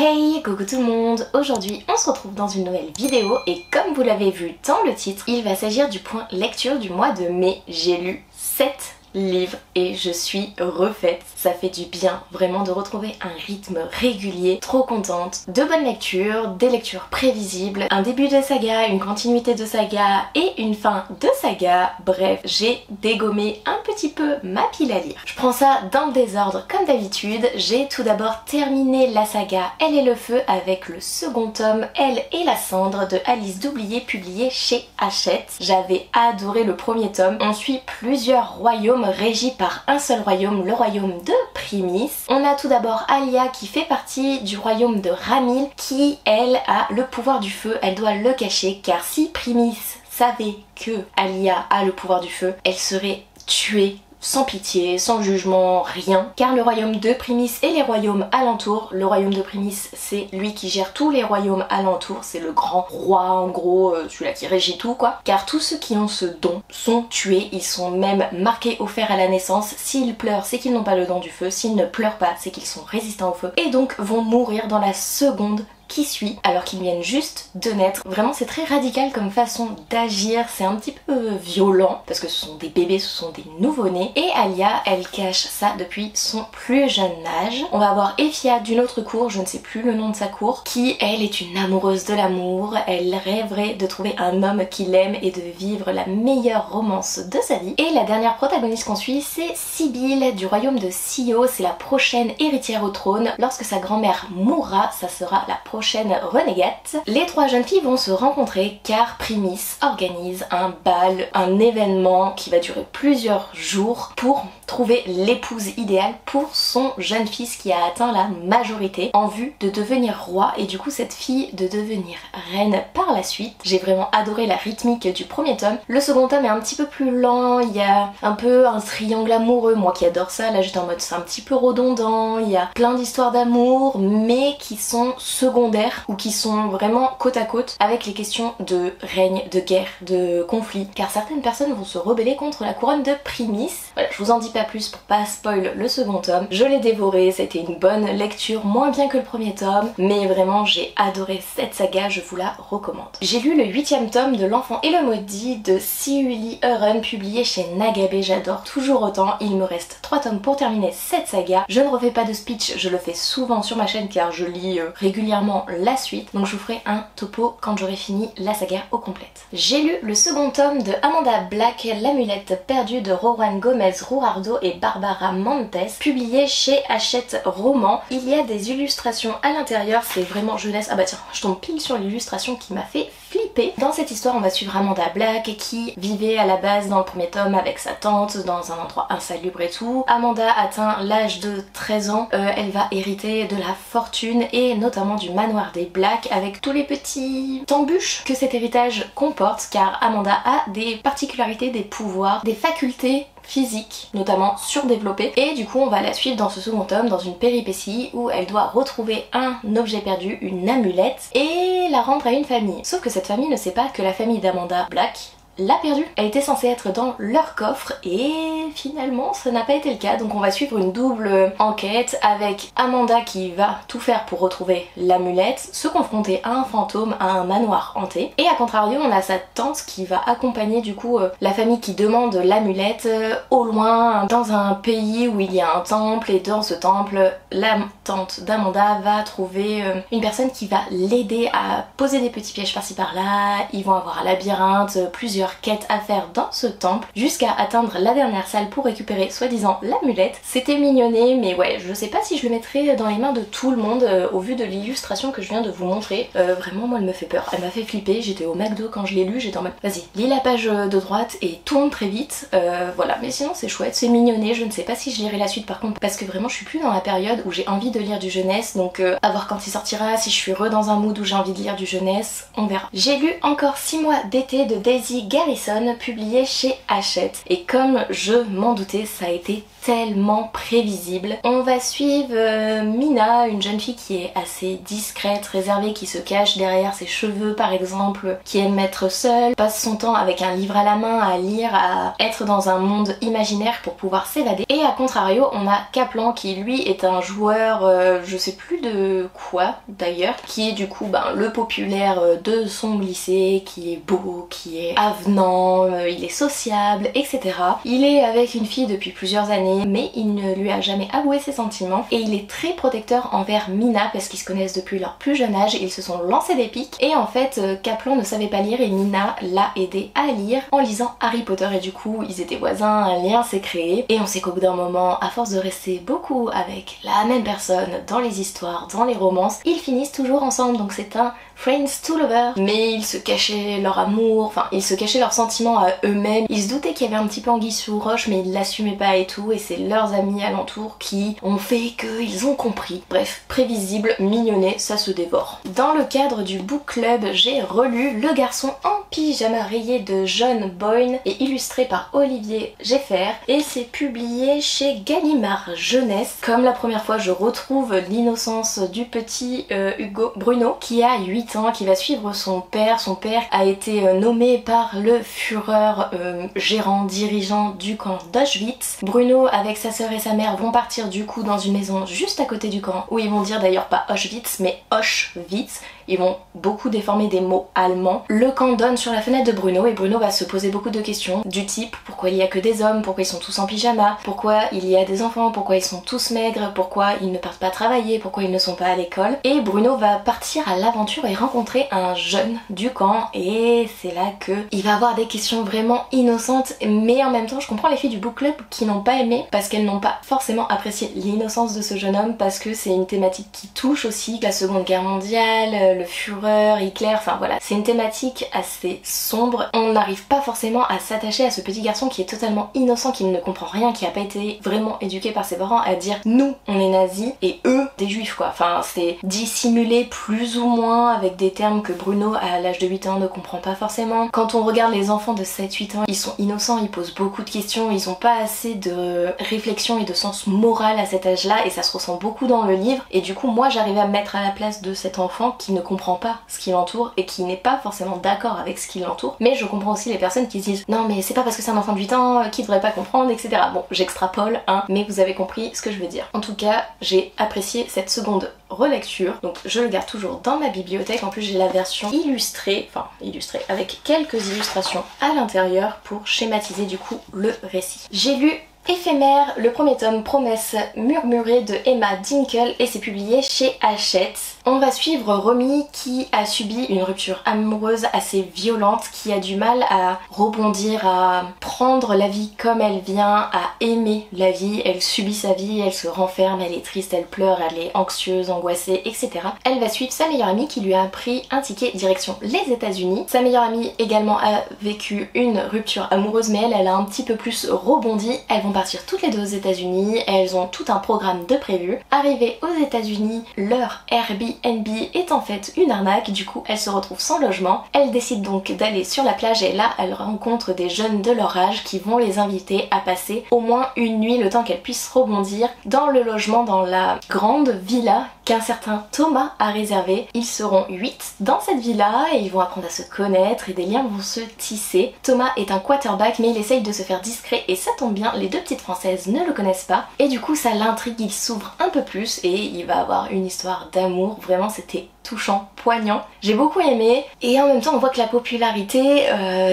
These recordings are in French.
Hey, coucou tout le monde! Aujourd'hui on se retrouve dans une nouvelle vidéo et comme vous l'avez vu dans le titre, il va s'agir du point lecture du mois de mai. J'ai lu 7 livres et je suis refaite. Ça fait du bien vraiment de retrouver un rythme régulier, trop contente. De bonnes lectures, des lectures prévisibles, un début de saga, une continuité de saga et une fin de saga. Bref, j'ai dégommé un petit peu ma pile à lire. Je prends ça dans le désordre comme d'habitude. J'ai tout d'abord terminé la saga Elle et le feu avec le second tome Elle et la cendre de Alice Doublié publié chez Hachette. J'avais adoré le premier tome. On suit plusieurs royaumes régis par un seul royaume, le royaume de Primis. On a tout d'abord Alia qui fait partie du royaume de Ramil qui, elle, a le pouvoir du feu. Elle doit le cacher car si Primis savait que Alia a le pouvoir du feu, elle serait tuée sans pitié, sans jugement, rien. Car le royaume de Primis et les royaumes alentours, le royaume de Primis c'est lui qui gère tous les royaumes alentours, c'est le grand roi en gros, celui-là qui régit tout quoi. Car tous ceux qui ont ce don sont tués, ils sont même marqués au fer à la naissance. S'ils pleurent c'est qu'ils n'ont pas le don du feu, s'ils ne pleurent pas c'est qu'ils sont résistants au feu et donc vont mourir dans la seconde qui suit alors qu'ils viennent juste de naître. Vraiment c'est très radical comme façon d'agir, c'est un petit peu violent parce que ce sont des bébés, ce sont des nouveau-nés et Alia elle cache ça depuis son plus jeune âge. On va avoir Effia d'une autre cour, je ne sais plus le nom de sa cour, qui elle est une amoureuse de l'amour, elle rêverait de trouver un homme qui l'aime et de vivre la meilleure romance de sa vie. Et la dernière protagoniste qu'on suit c'est Sibylle du royaume de Sio, c'est la prochaine héritière au trône. Lorsque sa grand-mère mourra, ça sera la prochaine renégate. Les trois jeunes filles vont se rencontrer car Primis organise un bal, un événement qui va durer plusieurs jours pour trouver l'épouse idéale pour son jeune fils qui a atteint la majorité en vue de devenir roi et du coup cette fille de devenir reine par la suite. J'ai vraiment adoré la rythmique du premier tome. Le second tome est un petit peu plus lent, il y a un peu un triangle amoureux, moi qui adore ça, là j'étais en mode c'est un petit peu redondant, il y a plein d'histoires d'amour mais qui sont secondaires ou qui sont vraiment côte à côte avec les questions de règne, de guerre, de conflit car certaines personnes vont se rebeller contre la couronne de Primis. Voilà, je vous en dis pas plus pour pas spoil le second tome. Je l'ai dévoré, c'était une bonne lecture, moins bien que le premier tome, mais vraiment j'ai adoré cette saga, je vous la recommande. J'ai lu le 8e tome de L'Enfant et le Maudit de Siuli Euren publié chez Nagabe, j'adore toujours autant. Il me reste 3 tomes pour terminer cette saga. Je ne refais pas de speech, je le fais souvent sur ma chaîne car je lis régulièrement la suite, donc je vous ferai un topo quand j'aurai fini la saga au complète. J'ai lu le second tome de Amanda Black, L'amulette perdue de Rowan Gomez Rourardo et Barbara Montes, publié chez Hachette Roman. Il y a des illustrations à l'intérieur, c'est vraiment jeunesse. Ah bah tiens, je tombe pile sur l'illustration qui m'a fait flipper. Dans cette histoire on va suivre Amanda Black qui vivait à la base dans le premier tome avec sa tante dans un endroit insalubre et tout. Amanda atteint l'âge de 13 ans, elle va hériter de la fortune et notamment du manoir des Black avec tous les petits embûches que cet héritage comporte car Amanda a des particularités, des pouvoirs, des facultés physique, notamment surdéveloppée, et du coup on va la suivre dans ce second tome dans une péripétie où elle doit retrouver un objet perdu, une amulette, et la rendre à une famille. Sauf que cette famille ne sait pas que la famille d'Amanda Black l'a perdue. Elle était censée être dans leur coffre et finalement ça n'a pas été le cas, donc on va suivre une double enquête avec Amanda qui va tout faire pour retrouver l'amulette, se confronter à un fantôme, à un manoir hanté, et à contrario on a sa tante qui va accompagner du coup la famille qui demande l'amulette au loin dans un pays où il y a un temple, et dans ce temple la tante d'Amanda va trouver une personne qui va l'aider à poser des petits pièges par-ci par-là. Ils vont avoir un labyrinthe, plusieurs quêtes à faire dans ce temple jusqu'à atteindre la dernière salle pour récupérer soi-disant l'amulette. C'était mignonné mais ouais, je sais pas si je le mettrais dans les mains de tout le monde au vu de l'illustration que je viens de vous montrer. Vraiment moi elle me fait peur, elle m'a fait flipper, j'étais au McDo quand je l'ai lu, j'étais en mode vas-y lis la page de droite et tourne très vite. Voilà, mais sinon c'est chouette, c'est mignonné, je ne sais pas si je lirai la suite par contre parce que vraiment je suis plus dans la période où j'ai envie de lire du jeunesse, donc à voir quand il sortira, si je suis dans un mood où j'ai envie de lire du jeunesse, on verra. J'ai lu encore 6 mois d'été de Daisy Garrison publié chez Hachette et comme je m'en doutais ça a été tellement prévisible. On va suivre Mina, une jeune fille qui est assez discrète, réservée, qui se cache derrière ses cheveux par exemple, qui aime être seule, passe son temps avec un livre à la main à lire, à être dans un monde imaginaire pour pouvoir s'évader. Et à contrario, on a Kaplan qui lui est un joueur, je sais plus de quoi d'ailleurs, qui est du coup le populaire de son lycée, qui est beau, qui est avenant, il est sociable, etc. Il est avec une fille depuis plusieurs années, mais il ne lui a jamais avoué ses sentiments et il est très protecteur envers Mina parce qu'ils se connaissent depuis leur plus jeune âge, ils se sont lancés des piques et en fait Kaplan ne savait pas lire et Mina l'a aidé à lire en lisant Harry Potter et du coup ils étaient voisins, un lien s'est créé et on sait qu'au bout d'un moment, à force de rester beaucoup avec la même personne dans les histoires, dans les romances, ils finissent toujours ensemble, donc c'est un friends to lovers. Mais ils se cachaient leur amour, enfin ils se cachaient leurs sentiments à eux-mêmes, ils se doutaient qu'il y avait un petit peu anguille sous roche mais ils l'assumaient pas et tout, et c'est leurs amis alentours qui ont fait qu'ils ont compris. Bref, prévisible, mignonnet, ça se dévore. Dans le cadre du book club, j'ai relu Le garçon en pyjama rayé de John Boyne et illustré par Olivier Gefffer et c'est publié chez Gallimard Jeunesse. Comme la première fois, je retrouve l'innocence du petit Hugo Bruno qui a 8 ans, qui va suivre son père. Son père a été nommé par le Führer gérant, dirigeant du camp d'Auschwitz. Bruno avec sa sœur et sa mère vont partir du coup dans une maison juste à côté du camp où ils vont dire d'ailleurs pas Auschwitz mais Auschwitz. Ils vont beaucoup déformer des mots allemands. Le camp donne sur la fenêtre de Bruno et Bruno va se poser beaucoup de questions du type pourquoi il y a que des hommes, pourquoi ils sont tous en pyjama, pourquoi il y a des enfants, pourquoi ils sont tous maigres, pourquoi ils ne partent pas travailler, pourquoi ils ne sont pas à l'école. Et Bruno va partir à l'aventure et rencontrer un jeune du camp et c'est là que il va avoir des questions vraiment innocentes, mais en même temps je comprends les filles du book club qui n'ont pas aimé parce qu'elles n'ont pas forcément apprécié l'innocence de ce jeune homme parce que c'est une thématique qui touche aussi la Seconde Guerre mondiale, le Führer, Hitler, enfin voilà, c'est une thématique assez sombre. On n'arrive pas forcément à s'attacher à ce petit garçon qui est totalement innocent, qui ne comprend rien, qui a pas été vraiment éduqué par ses parents à dire nous on est nazis et eux des juifs quoi. Enfin c'est dissimulé plus ou moins avec des termes que Bruno à l'âge de 8 ans ne comprend pas forcément. Quand on regarde les enfants de 7-8 ans, ils sont innocents, ils posent beaucoup de questions, ils ont pas assez de réflexion et de sens moral à cet âge là et ça se ressent beaucoup dans le livre et du coup moi j'arrivais à me mettre à la place de cet enfant qui ne comprend pas ce qui l'entoure et qui n'est pas forcément d'accord avec ce qui l'entoure, mais je comprends aussi les personnes qui disent non mais c'est pas parce que c'est un enfant de 8 ans qui devrait pas comprendre, etc. Bon, j'extrapole hein, mais vous avez compris ce que je veux dire. En tout cas, j'ai apprécié cette seconde relecture, donc je le garde toujours dans ma bibliothèque. En plus j'ai la version illustrée, enfin illustrée avec quelques illustrations à l'intérieur pour schématiser du coup le récit. J'ai lu Éphémère, le premier tome, Promesse murmurée de Emma Dinkel et c'est publié chez Hachette. On va suivre Romy qui a subi une rupture amoureuse assez violente, qui a du mal à rebondir, à prendre la vie comme elle vient, à aimer la vie. Elle subit sa vie, elle se renferme, elle est triste, elle pleure, elle est anxieuse, angoissée, etc. Elle va suivre sa meilleure amie qui lui a pris un ticket direction les États-Unis. Sa meilleure amie également a vécu une rupture amoureuse mais elle a un petit peu plus rebondi. Elles vont partir toutes les deux aux États-Unis, elles ont tout un programme de prévu. Arrivées aux États-Unis, leur Airbnb est en fait une arnaque, du coup elles se retrouvent sans logement. Elles décident donc d'aller sur la plage et là elles rencontrent des jeunes de leur âge qui vont les inviter à passer au moins une nuit le temps qu'elles puissent rebondir dans le logement, dans la grande villa qu'un certain Thomas a réservé. Ils seront 8 dans cette villa et ils vont apprendre à se connaître et des liens vont se tisser. Thomas est un quarterback mais il essaye de se faire discret et ça tombe bien, les deux petites françaises ne le connaissent pas et du coup ça l'intrigue, il s'ouvre un peu plus et il va avoir une histoire d'amour. Vraiment c'était touchant, poignant. J'ai beaucoup aimé et en même temps on voit que la popularité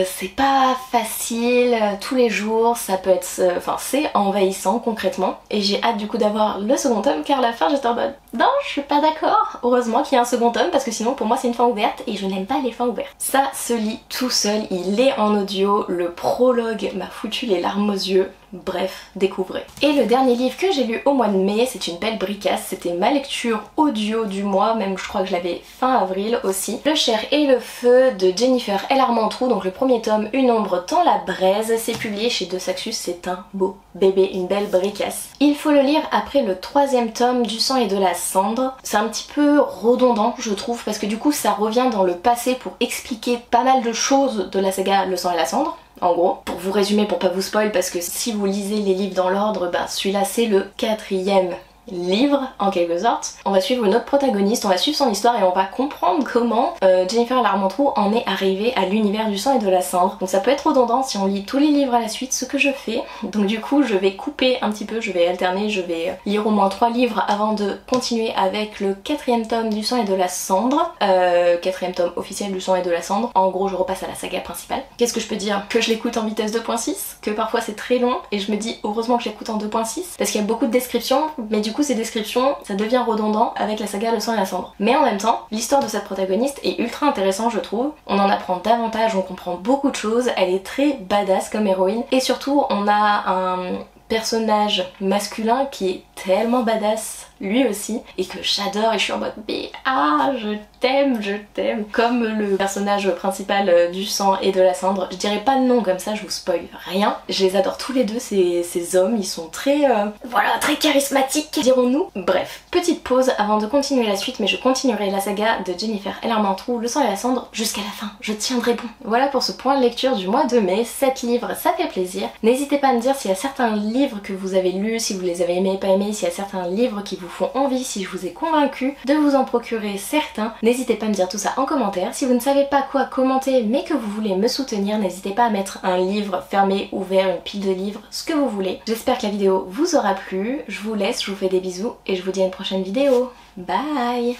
c'est pas facile tous les jours, ça peut être enfin c'est envahissant concrètement et j'ai hâte du coup d'avoir le second tome car à la fin j'étais en mode non je suis pas d'accord. Heureusement qu'il y a un second tome parce que sinon pour moi c'est une fin ouverte et je n'aime pas les fins ouvertes. Ça se lit tout seul, il est en audio, le prologue m'a foutu les larmes aux yeux. Bref, découvrez. Et le dernier livre que j'ai lu au mois de mai, c'est une belle bricasse, c'était ma lecture audio du mois, même je crois que je l'avait fin avril aussi. Le Chair et le Feu de Jennifer L. Armentrout, donc le premier tome, Une ombre tend la braise, c'est publié chez De Saxus, c'est un beau bébé, une belle bricasse. Il faut le lire après le troisième tome du sang et de la cendre. C'est un petit peu redondant je trouve parce que du coup ça revient dans le passé pour expliquer pas mal de choses de la saga Le sang et la cendre. En gros, pour vous résumer, pour pas vous spoil, parce que si vous lisez les livres dans l'ordre, bah celui-là c'est le quatrième livre en quelque sorte. On va suivre notre protagoniste, on va suivre son histoire et on va comprendre comment Jennifer L. Armentrout en est arrivée à l'univers du sang et de la cendre. Donc ça peut être redondant si on lit tous les livres à la suite, ce que je fais. Donc du coup je vais couper un petit peu, je vais alterner, je vais lire au moins 3 livres avant de continuer avec le quatrième tome du sang et de la cendre. Quatrième tome officiel du sang et de la cendre. En gros je repasse à la saga principale. Qu'est-ce que je peux dire? Que je l'écoute en vitesse 2.6, que parfois c'est très long et je me dis heureusement que je l'écoute en 2.6 parce qu'il y a beaucoup de descriptions, mais du coup ces descriptions ça devient redondant avec la saga Le sang et la cendre. Mais en même temps, l'histoire de cette protagoniste est ultra intéressante je trouve. On en apprend davantage, on comprend beaucoup de choses, elle est très badass comme héroïne et surtout on a un personnage masculin qui est tellement badass lui aussi et que j'adore et je suis en mode mais ah je t'aime comme le personnage principal du sang et de la cendre. Je dirais pas le nom comme ça, je vous spoil rien. Je les adore tous les deux ces hommes, ils sont très voilà très charismatiques dirons-nous. Bref, petite pause avant de continuer la suite mais je continuerai la saga de Jennifer L. Armentrout, Le sang et la cendre jusqu'à la fin, je tiendrai bon. Voilà pour ce point de lecture du mois de mai, 7 livres ça fait plaisir. N'hésitez pas à me dire s'il y a certains livres que vous avez lus, si vous les avez aimés, pas aimés, s'il y a certains livres qui vous font envie, si je vous ai convaincu de vous en procurer certains. N'hésitez pas à me dire tout ça en commentaire. Si vous ne savez pas quoi commenter mais que vous voulez me soutenir, n'hésitez pas à mettre un livre fermé, ouvert, une pile de livres, ce que vous voulez. J'espère que la vidéo vous aura plu. Je vous laisse, je vous fais des bisous et je vous dis à une prochaine vidéo. Bye!